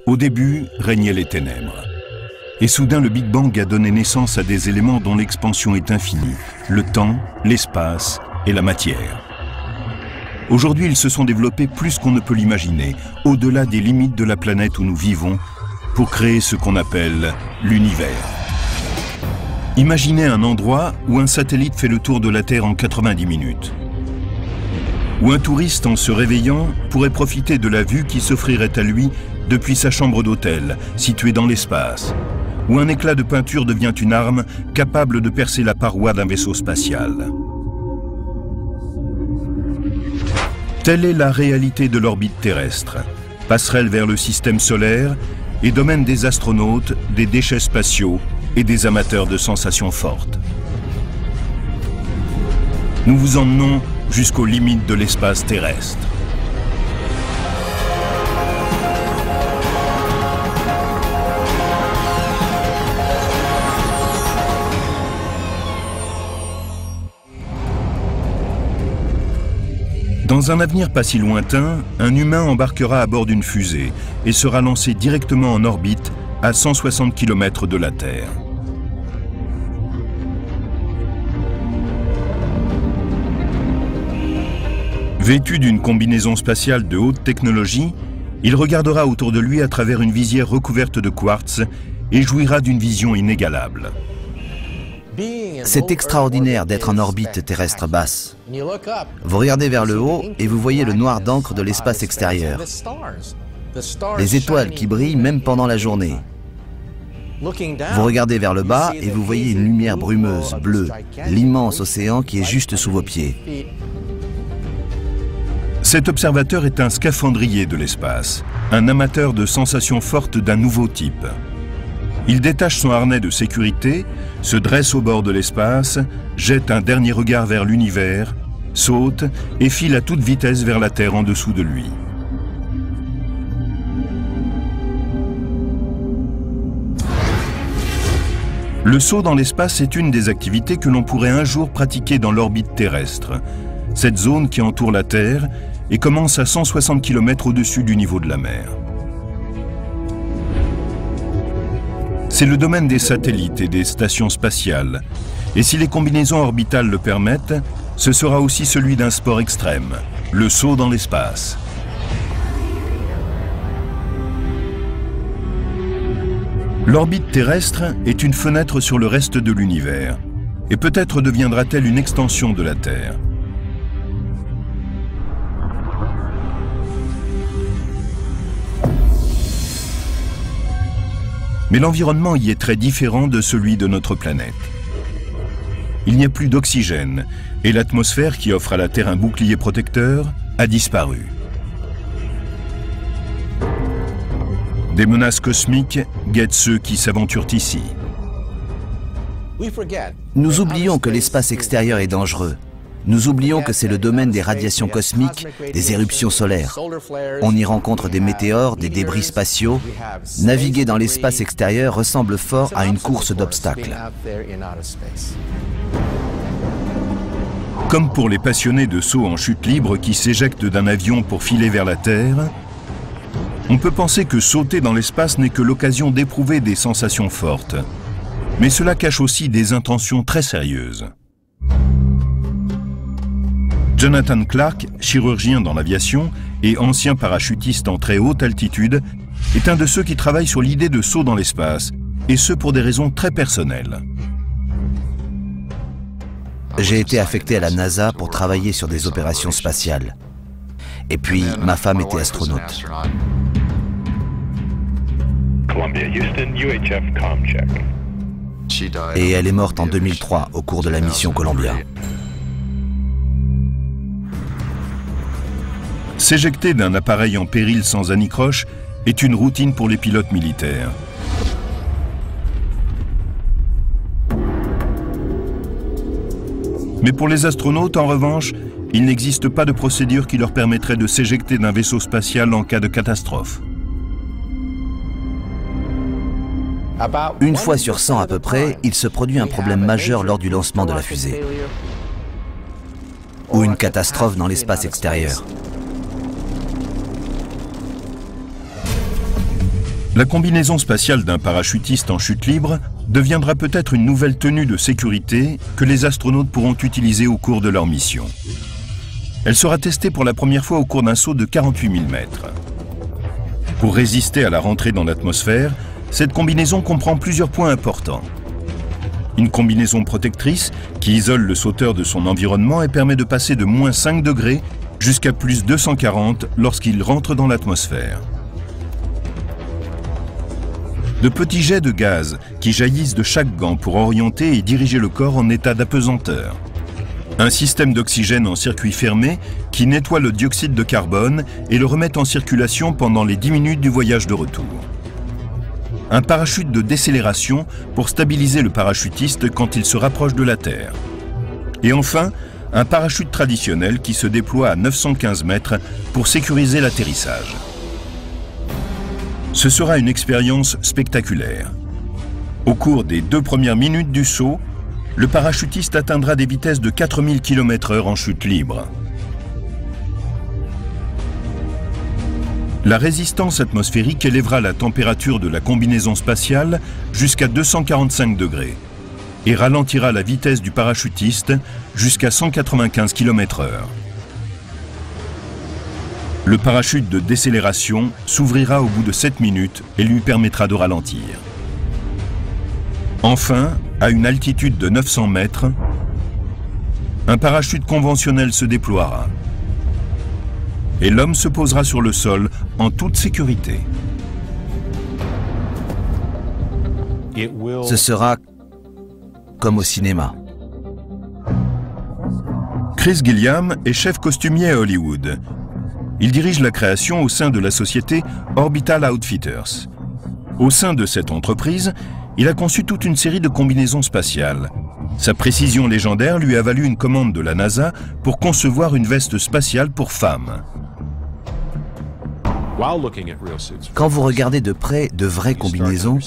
Au début, régnaient les ténèbres. Et soudain, le Big Bang a donné naissance à des éléments dont l'expansion est infinie. Le temps, l'espace et la matière. Aujourd'hui, ils se sont développés plus qu'on ne peut l'imaginer, au-delà des limites de la planète où nous vivons, pour créer ce qu'on appelle l'univers. Imaginez un endroit où un satellite fait le tour de la Terre en 90 minutes. Où un touriste, en se réveillant, pourrait profiter de la vue qui s'offrirait à lui depuis sa chambre d'hôtel, située dans l'espace. Où un éclat de peinture devient une arme capable de percer la paroi d'un vaisseau spatial. Telle est la réalité de l'orbite terrestre, passerelle vers le système solaire et domaine des astronautes, des déchets spatiaux et des amateurs de sensations fortes. Nous vous emmenons jusqu'aux limites de l'espace terrestre. Dans un avenir pas si lointain, un humain embarquera à bord d'une fusée et sera lancé directement en orbite à 160 km de la Terre. Vêtu d'une combinaison spatiale de haute technologie, il regardera autour de lui à travers une visière recouverte de quartz et jouira d'une vision inégalable. C'est extraordinaire d'être en orbite terrestre basse. Vous regardez vers le haut et vous voyez le noir d'encre de l'espace extérieur. Les étoiles qui brillent même pendant la journée. Vous regardez vers le bas et vous voyez une lumière brumeuse, bleue, l'immense océan qui est juste sous vos pieds. Cet observateur est un scaphandrier de l'espace, un amateur de sensations fortes d'un nouveau type. Il détache son harnais de sécurité, se dresse au bord de l'espace, jette un dernier regard vers l'univers, saute et file à toute vitesse vers la Terre en dessous de lui. Le saut dans l'espace est une des activités que l'on pourrait un jour pratiquer dans l'orbite terrestre, cette zone qui entoure la Terre et commence à 160 km au-dessus du niveau de la mer. C'est le domaine des satellites et des stations spatiales. Et si les combinaisons orbitales le permettent, ce sera aussi celui d'un sport extrême, le saut dans l'espace. L'orbite terrestre est une fenêtre sur le reste de l'univers. Et peut-être deviendra-t-elle une extension de la Terre. Mais l'environnement y est très différent de celui de notre planète. Il n'y a plus d'oxygène et l'atmosphère qui offre à la Terre un bouclier protecteur a disparu. Des menaces cosmiques guettent ceux qui s'aventurent ici. Nous oublions que l'espace extérieur est dangereux. Nous oublions que c'est le domaine des radiations cosmiques, des éruptions solaires. On y rencontre des météores, des débris spatiaux. Naviguer dans l'espace extérieur ressemble fort à une course d'obstacles. Comme pour les passionnés de saut en chute libre qui s'éjectent d'un avion pour filer vers la Terre, on peut penser que sauter dans l'espace n'est que l'occasion d'éprouver des sensations fortes. Mais cela cache aussi des intentions très sérieuses. Jonathan Clark, chirurgien dans l'aviation et ancien parachutiste en très haute altitude, est un de ceux qui travaillent sur l'idée de saut dans l'espace, et ce pour des raisons très personnelles. J'ai été affecté à la NASA pour travailler sur des opérations spatiales. Et puis, ma femme était astronaute. Et elle est morte en 2003 au cours de la mission Columbia. S'éjecter d'un appareil en péril sans anicroche est une routine pour les pilotes militaires. Mais pour les astronautes, en revanche, il n'existe pas de procédure qui leur permettrait de s'éjecter d'un vaisseau spatial en cas de catastrophe. Une fois sur 100 à peu près, il se produit un problème majeur lors du lancement de la fusée. Ou une catastrophe dans l'espace extérieur. La combinaison spatiale d'un parachutiste en chute libre deviendra peut-être une nouvelle tenue de sécurité que les astronautes pourront utiliser au cours de leur mission. Elle sera testée pour la première fois au cours d'un saut de 48 000 mètres. Pour résister à la rentrée dans l'atmosphère, cette combinaison comprend plusieurs points importants. Une combinaison protectrice qui isole le sauteur de son environnement et permet de passer de moins 5 degrés jusqu'à plus 240 lorsqu'il rentre dans l'atmosphère. De petits jets de gaz qui jaillissent de chaque gant pour orienter et diriger le corps en état d'apesanteur. Un système d'oxygène en circuit fermé qui nettoie le dioxyde de carbone et le remet en circulation pendant les 10 minutes du voyage de retour. Un parachute de décélération pour stabiliser le parachutiste quand il se rapproche de la Terre. Et enfin, un parachute traditionnel qui se déploie à 915 mètres pour sécuriser l'atterrissage. Ce sera une expérience spectaculaire. Au cours des 2 premières minutes du saut, le parachutiste atteindra des vitesses de 4000 km/h en chute libre. La résistance atmosphérique élèvera la température de la combinaison spatiale jusqu'à 245 degrés et ralentira la vitesse du parachutiste jusqu'à 195 km/h. Le parachute de décélération s'ouvrira au bout de 7 minutes et lui permettra de ralentir. Enfin, à une altitude de 900 mètres, un parachute conventionnel se déploiera. Et l'homme se posera sur le sol en toute sécurité. Ce sera comme au cinéma. Chris Gilliam est chef costumier à Hollywood. Il dirige la création au sein de la société Orbital Outfitters. Au sein de cette entreprise, il a conçu toute une série de combinaisons spatiales. Sa précision légendaire lui a valu une commande de la NASA pour concevoir une veste spatiale pour femmes. Quand vous regardez de près de vraies combinaisons,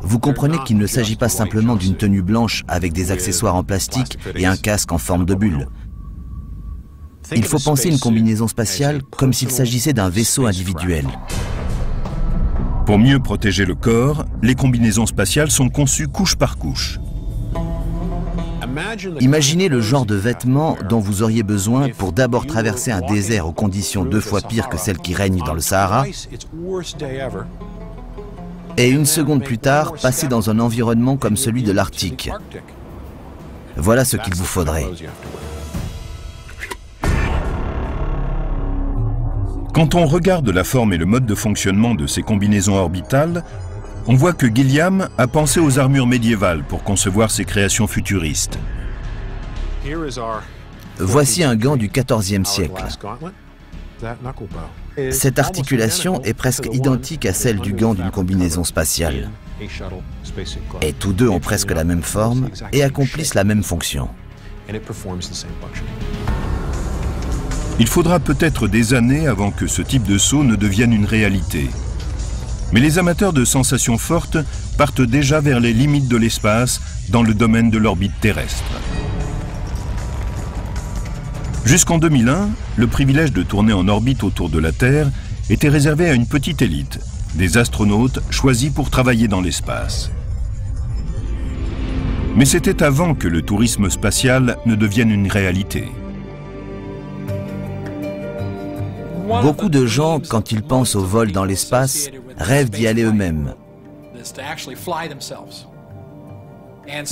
vous comprenez qu'il ne s'agit pas simplement d'une tenue blanche avec des accessoires en plastique et un casque en forme de bulle. Il faut penser une combinaison spatiale comme s'il s'agissait d'un vaisseau individuel. Pour mieux protéger le corps, les combinaisons spatiales sont conçues couche par couche. Imaginez le genre de vêtements dont vous auriez besoin pour d'abord traverser un désert aux conditions 2 fois pires que celles qui règnent dans le Sahara, et une seconde plus tard, passer dans un environnement comme celui de l'Arctique. Voilà ce qu'il vous faudrait. Quand on regarde la forme et le mode de fonctionnement de ces combinaisons orbitales, on voit que Gilliam a pensé aux armures médiévales pour concevoir ses créations futuristes. Voici un gant du XIVe siècle. Cette articulation est presque identique à celle du gant d'une combinaison spatiale. Et tous deux ont presque la même forme et accomplissent la même fonction. Il faudra peut-être des années avant que ce type de saut ne devienne une réalité. Mais les amateurs de sensations fortes partent déjà vers les limites de l'espace dans le domaine de l'orbite terrestre. Jusqu'en 2001, le privilège de tourner en orbite autour de la Terre était réservé à une petite élite, des astronautes choisis pour travailler dans l'espace. Mais c'était avant que le tourisme spatial ne devienne une réalité. Beaucoup de gens, quand ils pensent au vol dans l'espace, rêvent d'y aller eux-mêmes.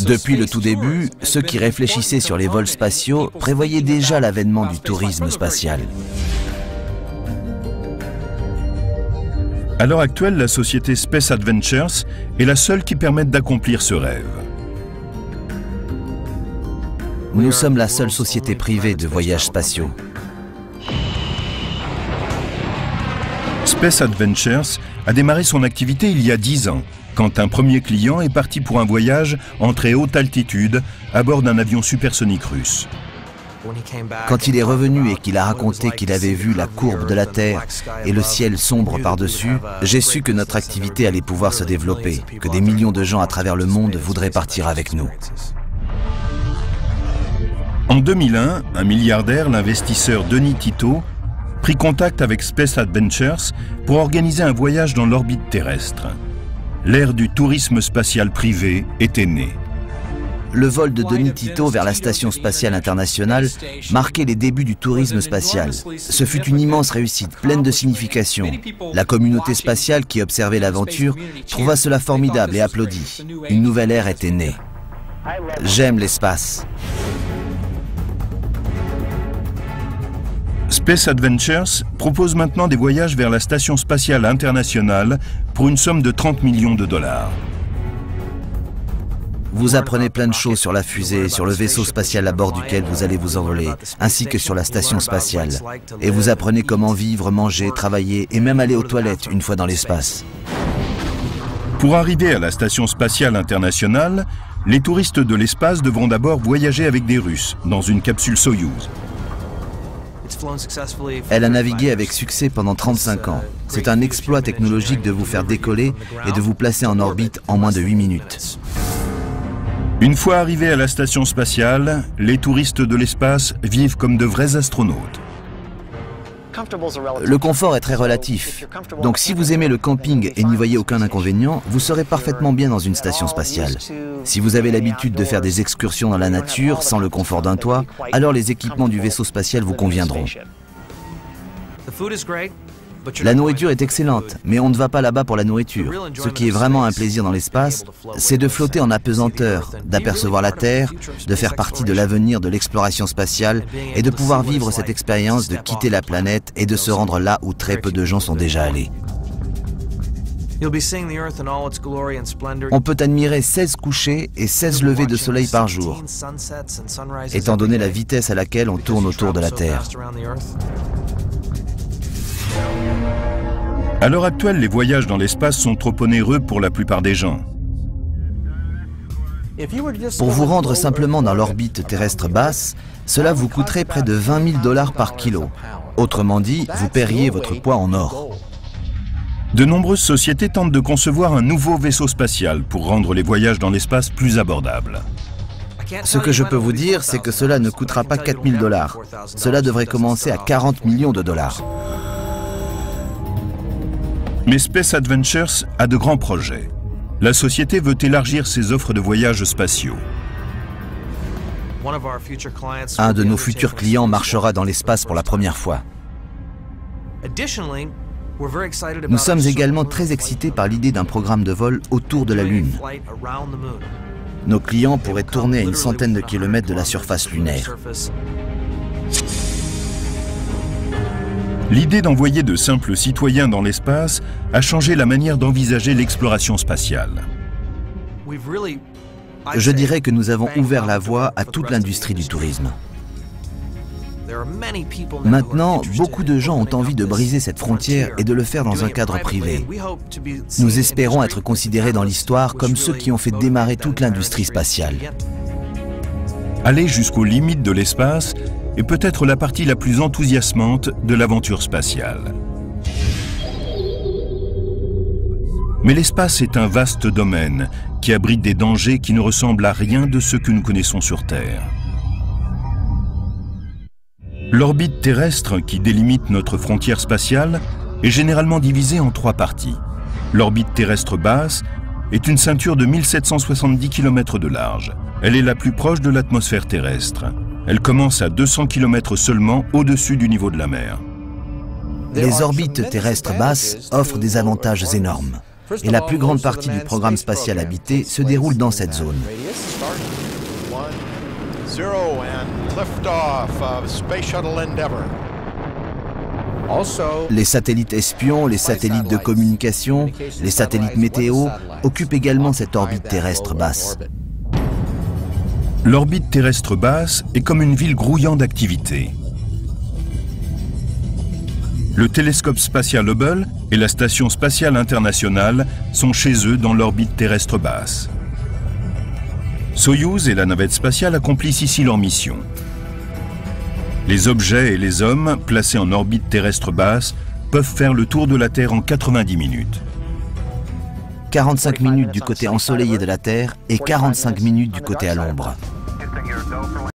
Depuis le tout début, ceux qui réfléchissaient sur les vols spatiaux prévoyaient déjà l'avènement du tourisme spatial. À l'heure actuelle, la société Space Adventures est la seule qui permette d'accomplir ce rêve. Nous sommes la seule société privée de voyages spatiaux. Space Adventures a démarré son activité il y a 10 ans, quand un premier client est parti pour un voyage en très haute altitude à bord d'un avion supersonique russe. Quand il est revenu et qu'il a raconté qu'il avait vu la courbe de la Terre et le ciel sombre par-dessus, j'ai su que notre activité allait pouvoir se développer, que des millions de gens à travers le monde voudraient partir avec nous. En 2001, un milliardaire, l'investisseur Denis Tito, prit contact avec Space Adventures pour organiser un voyage dans l'orbite terrestre. L'ère du tourisme spatial privé était née. Le vol de Denis Tito vers la Station spatiale internationale marquait les débuts du tourisme spatial. Ce fut une immense réussite, pleine de signification. La communauté spatiale qui observait l'aventure trouva cela formidable et applaudit. Une nouvelle ère était née. J'aime l'espace. Space Adventures propose maintenant des voyages vers la Station spatiale internationale pour une somme de 30 millions de dollars. Vous apprenez plein de choses sur la fusée, sur le vaisseau spatial à bord duquel vous allez vous envoler, ainsi que sur la station spatiale. Et vous apprenez comment vivre, manger, travailler et même aller aux toilettes une fois dans l'espace. Pour arriver à la Station spatiale internationale, les touristes de l'espace devront d'abord voyager avec des Russes dans une capsule Soyouz. Elle a navigué avec succès pendant 35 ans. C'est un exploit technologique de vous faire décoller et de vous placer en orbite en moins de 8 minutes. Une fois arrivés à la station spatiale, les touristes de l'espace vivent comme de vrais astronautes. Le confort est très relatif. Donc si vous aimez le camping et n'y voyez aucun inconvénient, vous serez parfaitement bien dans une station spatiale. Si vous avez l'habitude de faire des excursions dans la nature sans le confort d'un toit, alors les équipements du vaisseau spatial vous conviendront. La nourriture est excellente, mais on ne va pas là-bas pour la nourriture. Ce qui est vraiment un plaisir dans l'espace, c'est de flotter en apesanteur, d'apercevoir la Terre, de faire partie de l'avenir de l'exploration spatiale et de pouvoir vivre cette expérience de quitter la planète et de se rendre là où très peu de gens sont déjà allés. On peut admirer 16 couchers et 16 levées de soleil par jour, étant donné la vitesse à laquelle on tourne autour de la Terre. À l'heure actuelle, les voyages dans l'espace sont trop onéreux pour la plupart des gens. Pour vous rendre simplement dans l'orbite terrestre basse, cela vous coûterait près de 20 000 $ par kilo. Autrement dit, vous paieriez votre poids en or. De nombreuses sociétés tentent de concevoir un nouveau vaisseau spatial pour rendre les voyages dans l'espace plus abordables. Ce que je peux vous dire, c'est que cela ne coûtera pas 4 000 $. Cela devrait commencer à 40 millions de dollars. Mais Space Adventures a de grands projets. La société veut élargir ses offres de voyages spatiaux. Un de nos futurs clients marchera dans l'espace pour la première fois. Nous sommes également très excités par l'idée d'un programme de vol autour de la Lune. Nos clients pourraient tourner à une centaine de kilomètres de la surface lunaire. L'idée d'envoyer de simples citoyens dans l'espace a changé la manière d'envisager l'exploration spatiale. Je dirais que nous avons ouvert la voie à toute l'industrie du tourisme. Maintenant, beaucoup de gens ont envie de briser cette frontière et de le faire dans un cadre privé. Nous espérons être considérés dans l'histoire comme ceux qui ont fait démarrer toute l'industrie spatiale. Aller jusqu'aux limites de l'espace est peut-être la partie la plus enthousiasmante de l'aventure spatiale. Mais l'espace est un vaste domaine qui abrite des dangers qui ne ressemblent à rien de ce que nous connaissons sur Terre. L'orbite terrestre qui délimite notre frontière spatiale est généralement divisée en 3 parties. L'orbite terrestre basse est une ceinture de 1770 km de large. Elle est la plus proche de l'atmosphère terrestre. Elle commence à 200 km seulement au-dessus du niveau de la mer. Les orbites terrestres basses offrent des avantages énormes. Et la plus grande partie du programme spatial habité se déroule dans cette zone. Les satellites espions, les satellites de communication, les satellites météo occupent également cette orbite terrestre basse. L'orbite terrestre basse est comme une ville grouillant d'activité. Le télescope spatial Hubble et la Station spatiale internationale sont chez eux dans l'orbite terrestre basse. Soyouz et la navette spatiale accomplissent ici leur mission. Les objets et les hommes placés en orbite terrestre basse peuvent faire le tour de la Terre en 90 minutes. 45 minutes du côté ensoleillé de la Terre et 45 minutes du côté à l'ombre.